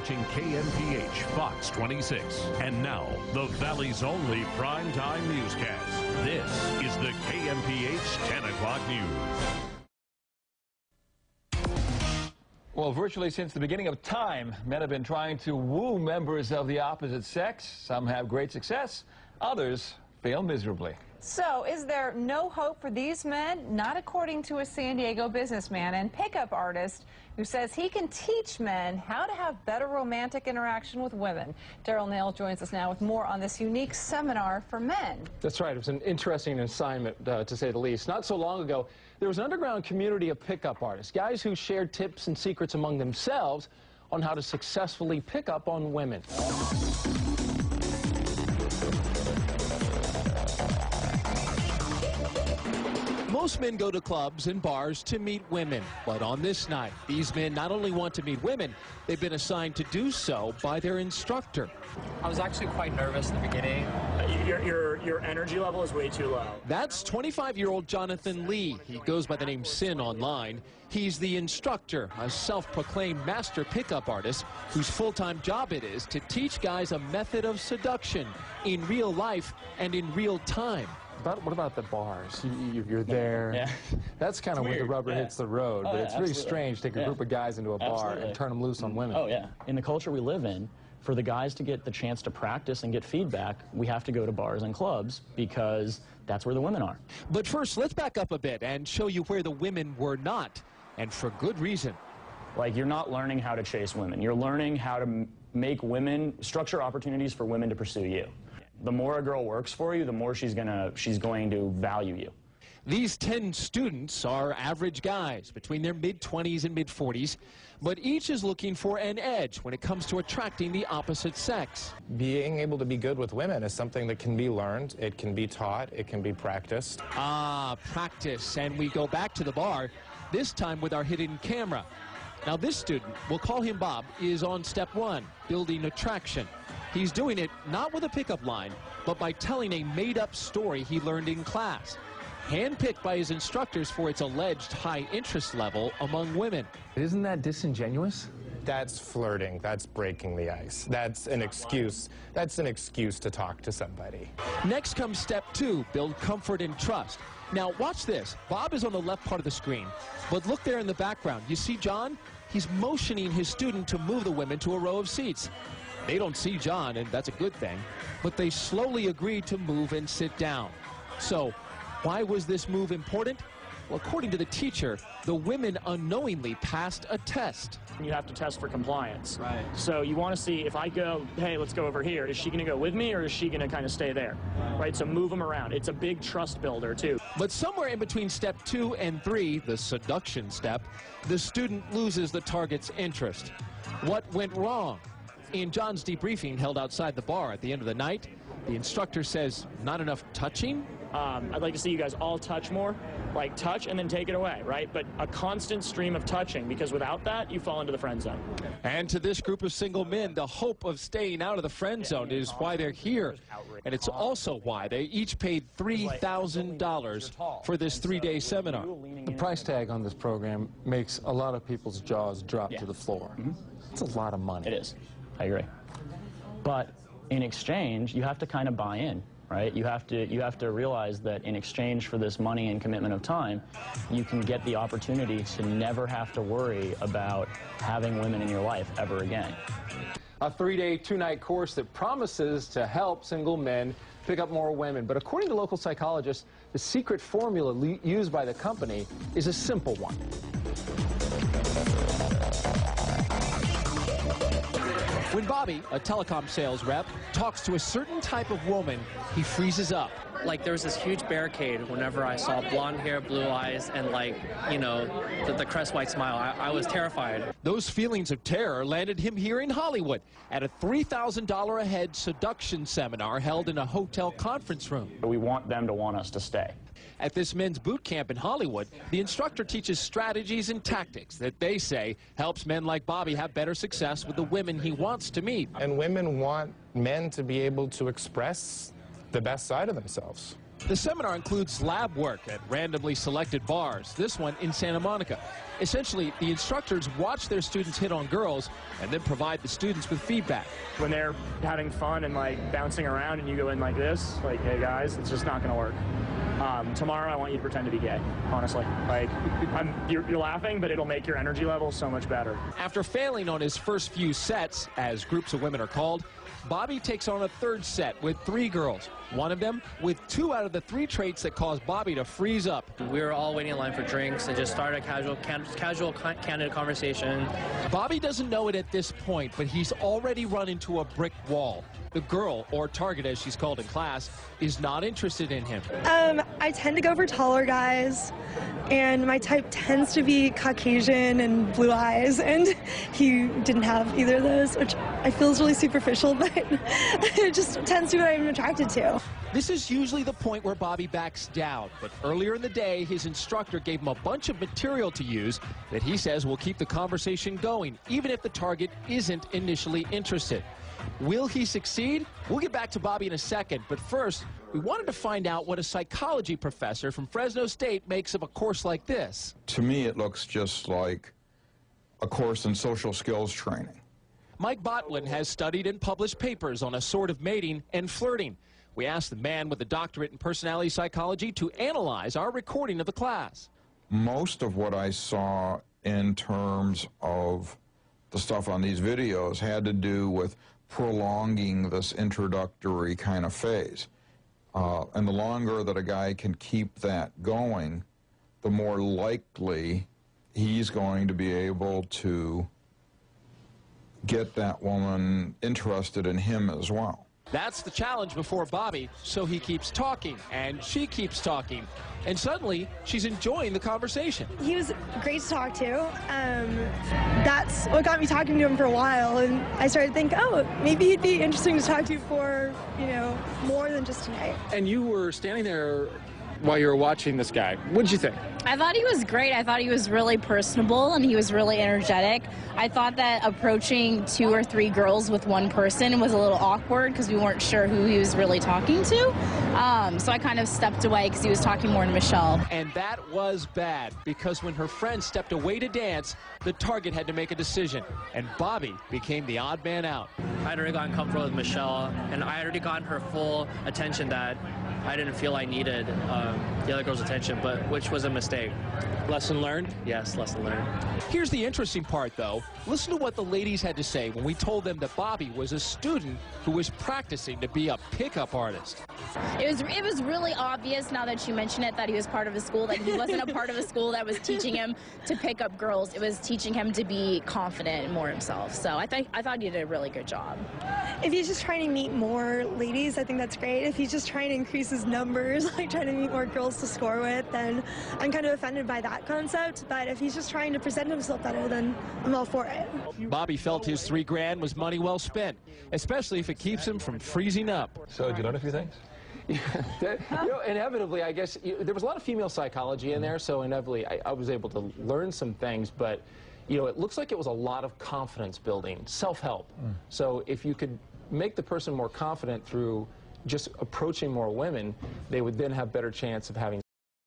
watching KMPH Fox 26. And now, the Valley's only primetime newscast. This is the KMPH 10 o'clock news. Well, virtually since the beginning of time, men have been trying to woo members of the opposite sex. Some have great success, others fail miserably. So, is there no hope for these men? Not according to a San Diego businessman and pickup artist who says he can teach men how to have better romantic interaction with women. Daryl Nail joins us now with more on this unique seminar for men. That's right. It was an interesting assignment, to say the least. Not so long ago, there was an underground community of pickup artists, guys who shared tips and secrets among themselves on how to successfully pick up on women. Most men go to clubs and bars to meet women, but on this night, these men not only want to meet women, they've been assigned to do so by their instructor. I was actually quite nervous in the beginning. Your energy level is way too low. That's 25-year-old Jonathan Lee. He goes by the name Sinn online. He's the instructor, a self-proclaimed master pickup artist whose full-time job it is to teach guys a method of seduction in real life and in real time. What about the bars? You're there. Yeah. That's kind of where the rubber hits the road. But it's really strange to take a group of guys into a bar and turn them loose on women. Oh, yeah. In the culture we live in, for the guys to get the chance to practice and get feedback, we have to go to bars and clubs because that's where the women are. But first, let's back up a bit and show you where the women were not, and for good reason. Like, you're not learning how to chase women. You're learning how to make women, structure opportunities for women to pursue you. The more a girl works for you, the more she's going to value you. These 10 students are average guys between their mid-20s and mid-40s, but each is looking for an edge when it comes to attracting the opposite sex. Being able to be good with women is something that can be learned, it can be taught, it can be practiced. Ah, practice, and we go back to the bar, this time with our hidden camera. Now this student, we'll call him Bob, is on step 1, building attraction. He's doing it not with a pickup line, but by telling a made-up story he learned in class, handpicked by his instructors for its alleged high interest level among women. Isn't that disingenuous? That's flirting, that's breaking the ice. That's an excuse to talk to somebody. Next comes step 2, build comfort and trust. Now watch this. Bob is on the left part of the screen, but look there in the background. You see John? He's motioning his student to move the women to a row of seats. They don't see John, and that's a good thing, but they slowly agree to move and sit down. So, why was this move important? Well, according to the teacher, the women unknowingly passed a test. You have to test for compliance. Right. So you want to see if I go, hey, let's go over here, is she going to go with me or is she going to kind of stay there? Right, so move them around. It's a big trust builder, too. But somewhere in between step 2 and 3, the seduction step, the student loses the target's interest. What went wrong? In John's debriefing held outside the bar at the end of the night, the instructor says, not enough touching? I'd like to see you guys all touch more, like touch and then take it away, right? But a constant stream of touching, because without that, you fall into the friend zone. And to this group of single men, the hope of staying out of the friend zone is why they're here. And it's also why they each paid $3,000 for this 3-day seminar. The price tag on this program makes a lot of people's jaws drop to the floor. It's a lot of money. It is. I agree. But in exchange, you have to kind of buy in, right? You have to realize that in exchange for this money and commitment of time, you can get the opportunity to never have to worry about having women in your life ever again. A 3-day, 2-night course that promises to help single men pick up more women. But according to local psychologists, the secret formula used by the company is a simple one. When Bobby, a telecom sales rep, talks to a certain type of woman, he freezes up. Like, there was this huge barricade whenever I saw blonde hair, blue eyes, and, like, you know, the crest white smile. I was terrified. Those feelings of terror landed him here in Hollywood at a $3,000 a head seduction seminar held in a hotel conference room. We want them to want us to stay. At this men's boot camp in Hollywood, the instructor teaches strategies and tactics that they say helps men like Bobby have better success with the women he wants to meet. And women want men to be able to express the best side of themselves. The seminar includes lab work at randomly selected bars, this one in Santa Monica. Essentially, the instructors watch their students hit on girls and then provide the students with feedback. When they're having fun and like bouncing around and you go in like this, like, hey guys, it's just not going to work. Tomorrow I want you to pretend to be gay, honestly. Like, you're laughing, but it'll make your energy level so much better. After failing on his first few sets, as groups of women are called, Bobby takes on a third set with 3 girls. One of them with 2 out of the 3 traits that caused Bobby to freeze up. We were all waiting in line for drinks and just started a casual, candid conversation. Bobby doesn't know it at this point, but he's already run into a brick wall. The girl, or target as she's called in class, is not interested in him. I tend to go for taller guys, and my type tends to be Caucasian and blue eyes, and he didn't have either of those, which I feel is really superficial, but it just tends to be what I'm attracted to. This is usually the point where Bobby backs down, but earlier in the day, his instructor gave him a bunch of material to use that he says will keep the conversation going, even if the target isn't initially interested. Will he succeed? We'll get back to Bobby in a second, but first, we wanted to find out what a psychology professor from Fresno State makes of a course like this. To me, it looks just like a course in social skills training. Mike Botwin has studied and published papers on assortive mating and flirting. We asked the man with a doctorate in personality psychology to analyze our recording of the class. Most of what I saw in terms of the stuff on these videos had to do with prolonging this introductory kind of phase. And the longer that a guy can keep that going, the more likely he's going to be able to get that woman interested in him as well. That's the challenge before Bobby, so he keeps talking, and she keeps talking, and suddenly she's enjoying the conversation. He was great to talk to. That's what got me talking to him for a while, and I started to think, oh, maybe he'd be interesting to talk to for, more than just tonight. And you were standing there while you were watching this guy. What did you think? I thought he was great. I thought he was really personable and he was really energetic. I thought that approaching 2 or 3 girls with one person was a little awkward because we weren't sure who he was really talking to. So I kind of stepped away because he was talking more to Michelle. And that was bad because when her friend stepped away to dance, the target had to make a decision, and Bobby became the odd man out. I had already gotten comfortable with Michelle, and I had already gotten her full attention that I didn't feel I needed the other girl's attention, but which was a mistake. Lesson learned? Yes, lesson learned. Here's the interesting part, though. Listen to what the ladies had to say when we told them that Bobby was a student who was practicing to be a pickup artist. It was really obvious, now that you mention it, that he was part of a school, that he wasn't a part of a school that was teaching him to pick up girls. It was teaching him to be confident and more himself. So I thought he did a really good job. If he's just trying to meet more ladies, I think that's great. If he's just trying to increase his numbers, like trying to meet more girls to score with, then I'm kind of offended by that concept. But if he's just trying to present himself better, then I'm all for it. Bobby felt his $3 grand was money well spent, especially if it keeps him from freezing up. So did you learn a few things? Inevitably, I guess, there was a lot of female psychology in there, so inevitably I was able to learn some things, but, it looks like it was a lot of confidence building, self-help. So if you could make the person more confident through just approaching more women, they would then have better chance of having